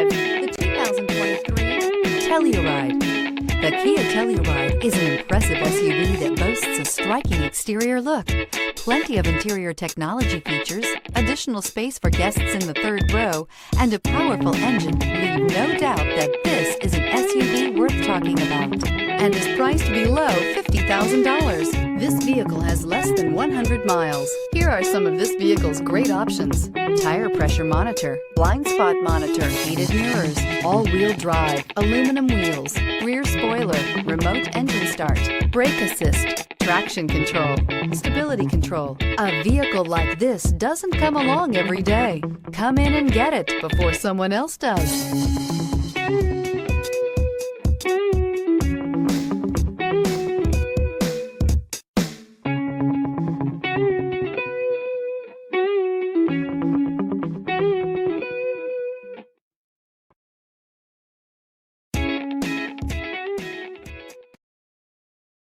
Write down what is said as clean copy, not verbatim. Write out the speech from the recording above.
drive the 2023 Telluride. The Kia Telluride is an impressive SUV that boasts a striking exterior look, plenty of interior technology features, additional space for guests in the third row, and a powerful engine leave no doubt that this is an SUV worth talking about and is priced below $50,000. This vehicle has less than 100 miles. Here are some of this vehicle's great options: tire pressure monitor, blind spot monitor, heated mirrors, all-wheel drive, aluminum wheels, rear spoiler, remote engine start, brake assist, traction control, stability control. A vehicle like this doesn't come along every day. Come in and get it before someone else does.